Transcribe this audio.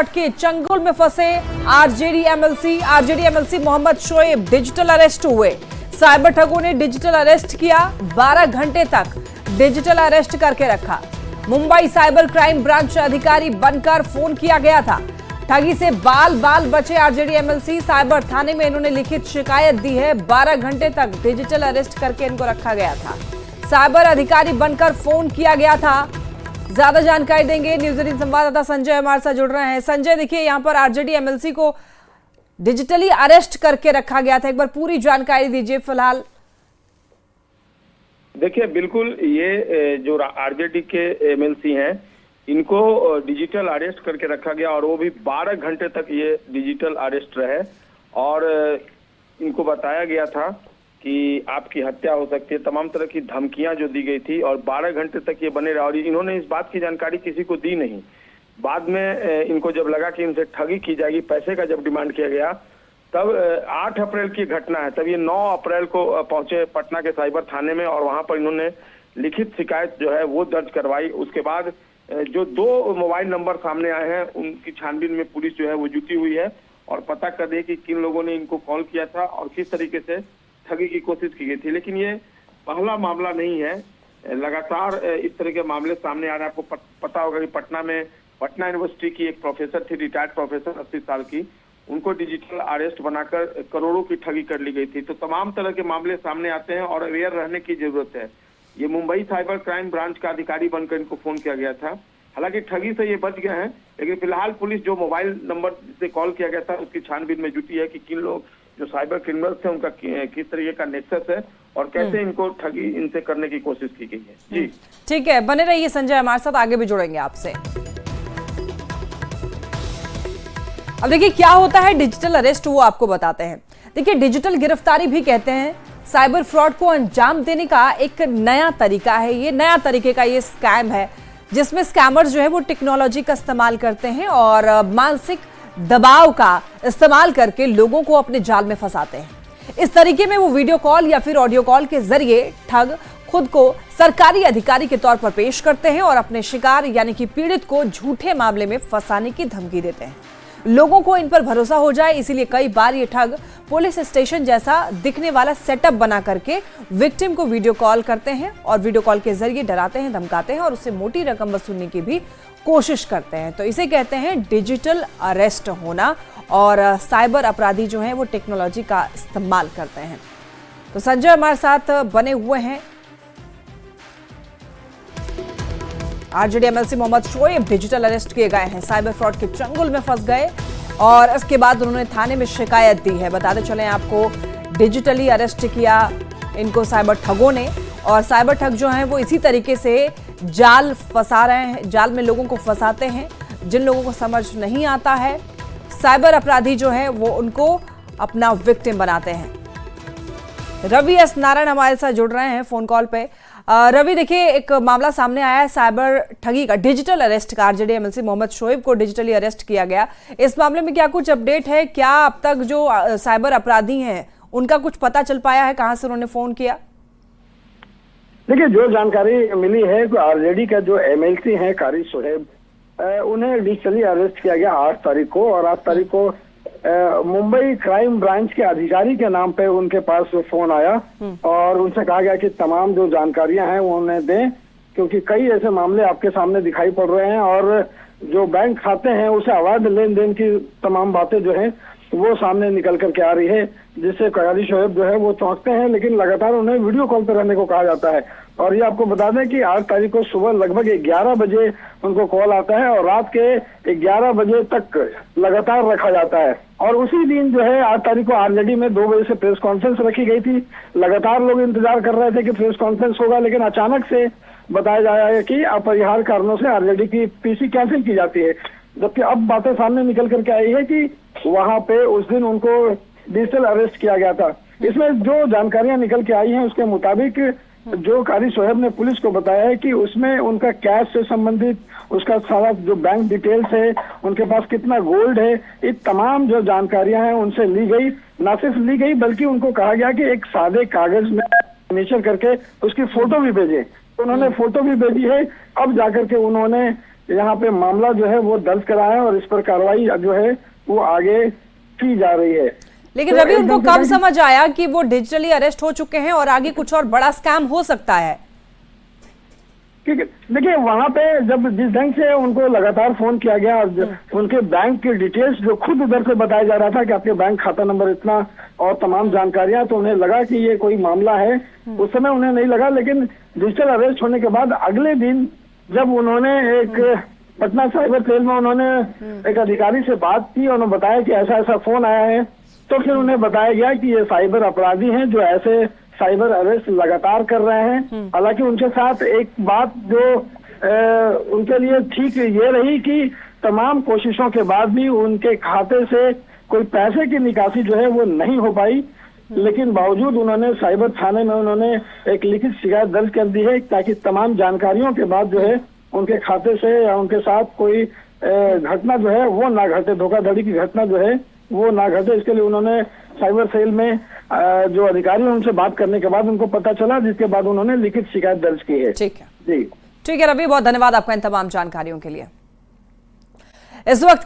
Fraud के चंगुल में फंसे RJD MLC Mohammad Shoaib digital arrest हुए। साइबर ठगों ने डिजिटल अरेस्ट किया, 12 घंटे तक डिजिटल अरेस्ट करके रखा। मुंबई साइबर क्राइम ब्रांच अधिकारी बनकर फोन किया गया था। ठगी से बाल बचे आरजेडी एमएलसी। साइबर थाने में इन्होंने लिखित शिकायत दी है। 12 घंटे तक डिजिटल अरेस्ट करके इनको रखा गया था। साइबर अधिकारी बनकर फोन किया गया था। ज्यादा जानकारी देंगे न्यूज 18 संवाददाता संजय हमारे साथ जुड़ रहे हैं। संजय, देखिए यहाँ पर आरजेडी एमएलसी को डिजिटली अरेस्ट करके रखा गया था, एक बार पूरी जानकारी दीजिए फिलहाल। देखिए, बिल्कुल ये जो आरजेडी के एमएलसी हैं इनको डिजिटल अरेस्ट करके रखा गया और वो भी 12 घंटे तक ये डिजिटल अरेस्ट रहे और इनको बताया गया था कि आपकी हत्या हो सकती है, तमाम तरह की धमकियां जो दी गई थी और 12 घंटे तक ये बने रहे और इन्होंने इस बात की जानकारी किसी को दी नहीं। बाद में इनको जब लगा कि इनसे ठगी की जाएगी, पैसे का जब डिमांड किया गया, तब 8 अप्रैल की घटना है। तब ये 9 अप्रैल को पहुंचे पटना के साइबर थाने में और वहां पर इन्होंने लिखित शिकायत जो है वो दर्ज करवाई। उसके बाद जो 2 मोबाइल नंबर सामने आए हैं उनकी छानबीन में पुलिस जो है वो जुटी हुई है और पता कर रही है कि किन लोगों ने इनको कॉल किया था और किस तरीके से ठगी की कोशिश की गई थी। लेकिन ये पहला मामला नहीं है, लगातार इस तरह के मामले सामने आ रहे हैं। आपको पता होगा कि पटना में पटना यूनिवर्सिटी की एक प्रोफेसर थी, रिटायर्ड प्रोफेसर 80 साल की, उनको डिजिटल अरेस्ट बनाकर करोड़ों की ठगी कर ली गई थी। तो तमाम तरह के मामले सामने आते हैं और अवेयर रहने की जरूरत है। ये मुंबई साइबर क्राइम ब्रांच का अधिकारी बनकर इनको फोन किया गया था। हालांकि ठगी से ये बच गए हैं, लेकिन फिलहाल पुलिस जो मोबाइल नंबर से कॉल किया गया था उसकी छानबीन में जुटी है कि किन लोग जो साइबर क्रिमिनल्स थे उनका किस तरीके का नेक्सस है और कैसे इनको ठगी इनसे करने की कोशिश की गई है। जी ठीक है, बने रहिए संजय हमारे साथ, आगे भी जुड़ेंगे आपसे। अब देखिए क्या होता है डिजिटल अरेस्ट, वो आपको बताते हैं। देखिए, डिजिटल गिरफ्तारी भी कहते हैं साइबर फ्रॉड को अंजाम देने का एक नया तरीका है। ये नया तरीके का ये स्कैम है जिसमें स्कैमर्स जो है वो टेक्नोलॉजी का इस्तेमाल करते हैं और मानसिक दबाव का इस्तेमाल करके लोगों को अपने जाल में फंसाते हैं। इस तरीके में वो वीडियो कॉल या फिर ऑडियो कॉल के जरिए ठग खुद को सरकारी अधिकारी के तौर पर पेश करते हैं और अपने शिकार यानी कि पीड़ित को झूठे मामले में फंसाने की धमकी देते हैं। लोगों को इन पर भरोसा हो जाए इसीलिए कई बार ये ठग पुलिस स्टेशन जैसा दिखने वाला सेटअप बना करके विक्टिम को वीडियो कॉल करते हैं और वीडियो कॉल के जरिए डराते हैं, धमकाते हैं और उससे मोटी रकम वसूलने की भी कोशिश करते हैं। तो इसे कहते हैं डिजिटल अरेस्ट होना और साइबर अपराधी जो हैं वो टेक्नोलॉजी का इस्तेमाल करते हैं। तो संजय हमारे साथ बने हुए हैं। RJD MLC Mohammad Shoaib digital arrest किए गए हैं, साइबर फ्रॉड के चंगुल में फंस गए और इसके बाद उन्होंने थाने में शिकायत दी है। बताते चलें आपको, डिजिटली अरेस्ट किया इनको साइबर ठगों ने और साइबर ठग जो हैं वो इसी तरीके से जाल फंसा रहे हैं, जाल में लोगों को फंसाते हैं। जिन लोगों को समझ नहीं आता है, साइबर अपराधी जो है वो उनको अपना विक्टिम बनाते हैं। रवि एस नारायण हमारे साथ जुड़ रहे हैं फोन कॉल पे। रवि, देखिए एक मामला सामने आया है साइबर ठगी का, डिजिटल अरेस्ट का। आरजेडी एमएलसी मोहम्मद शोएब को डिजिटली अरेस्ट किया गया। इस मामले में क्या कुछ अपडेट है? क्या अब तक जो साइबर अपराधी हैं उनका कुछ पता चल पाया है, कहां से उन्होंने फोन किया? देखिए, जो जानकारी मिली है आरजेडी का जो एमएलसी हैं कारी शोएब, उन्हें डिजिटली अरेस्ट किया गया 8 तारीख को और 8 तारीख को मुंबई क्राइम ब्रांच के अधिकारी के नाम पे उनके पास फोन आया और उनसे कहा गया कि तमाम जो जानकारियां हैं वो उन्हें दें, क्योंकि कई ऐसे मामले आपके सामने दिखाई पड़ रहे हैं और जो बैंक खाते हैं उसे अवैध लेन देन की तमाम बातें जो है वो सामने निकल करके आ रही है, जिससे कारी शोएब जो है वो चौंकते हैं, लेकिन लगातार उन्हें वीडियो कॉल पर रहने को कहा जाता है। और ये आपको बता दें कि 8 तारीख को सुबह लगभग 11 बजे उनको कॉल आता है और रात के 11 बजे तक लगातार रखा जाता है। और उसी दिन जो है 8 तारीख को आरजेडी में 2 बजे से प्रेस कॉन्फ्रेंस रखी गई थी। लगातार लोग इंतजार कर रहे थे कि प्रेस कॉन्फ्रेंस होगा, लेकिन अचानक से बताया जा रहा है कि अपरिहार्य कारणों से आरजेडी की पीसी कैंसिल की जाती है। जबकि अब बातें सामने निकल करके आई है कि वहां पे उस दिन उनको डिजिटल अरेस्ट किया गया था। इसमें जो जानकारियां निकल के आई हैं उसके मुताबिक जो कारी शोएब ने पुलिस को बताया है कि उसमें उनका कैश से संबंधित उसका सारा जो बैंक डिटेल्स है, उनके पास कितना गोल्ड है, ये तमाम जो जानकारियां हैं उनसे ली गई। ना सिर्फ ली गई बल्कि उनको कहा गया कि एक सादे कागज में सिग्नेचर करके उसकी फोटो भी भेजे। उन्होंने फोटो भी भेजी है। अब जाकर के उन्होंने यहाँ पे मामला जो है वो दर्ज करा है और इस पर कार्रवाई जो है वो आगे की जा रही है। लेकिन तो रवि, उनको एकदम से कब समझ आया कि वो डिजिटली अरेस्ट हो चुके हैं और आगे कुछ और बड़ा स्कैम हो सकता है? क्योंकि देखिए वहां पे जब जिस ढंग से उनको लगातार फोन किया गया और उनके बैंक की डिटेल्स जो खुद उधर से बताया जा रहा था कि आपके बैंक खाता नंबर इतना और तमाम जानकारियां, तो उन्हें लगा कि ये कोई मामला है। उस समय उन्हें नहीं लगा, लेकिन डिजिटल अरेस्ट होने के बाद अगले दिन जब उन्होंने एक पटना साइबर सेल में उन्होंने एक अधिकारी से बात की और उन्होंने बताया कि ऐसा ऐसा फोन आया है, तो फिर उन्हें बताया गया कि ये साइबर अपराधी हैं जो ऐसे साइबर अरेस्ट लगातार कर रहे हैं। हालांकि उनके साथ एक बात जो उनके लिए ठीक ये रही कि तमाम कोशिशों के बाद भी उनके खाते से कोई पैसे की निकासी जो है वो नहीं हो पाई, लेकिन बावजूद उन्होंने साइबर थाने में उन्होंने एक लिखित शिकायत दर्ज कर दी है ताकि तमाम जानकारियों के बाद जो है उनके खाते से या उनके साथ कोई घटना जो है वो ना घटे, धोखाधड़ी की घटना जो है वो ना घटे। इसके लिए उन्होंने साइबर सेल में जो अधिकारी उनसे बात करने के बाद उनको पता चला, जिसके बाद उन्होंने लिखित शिकायत दर्ज की है। ठीक है जी ठीक है रवि, बहुत धन्यवाद आपका इन तमाम जानकारियों के लिए। इस वक्त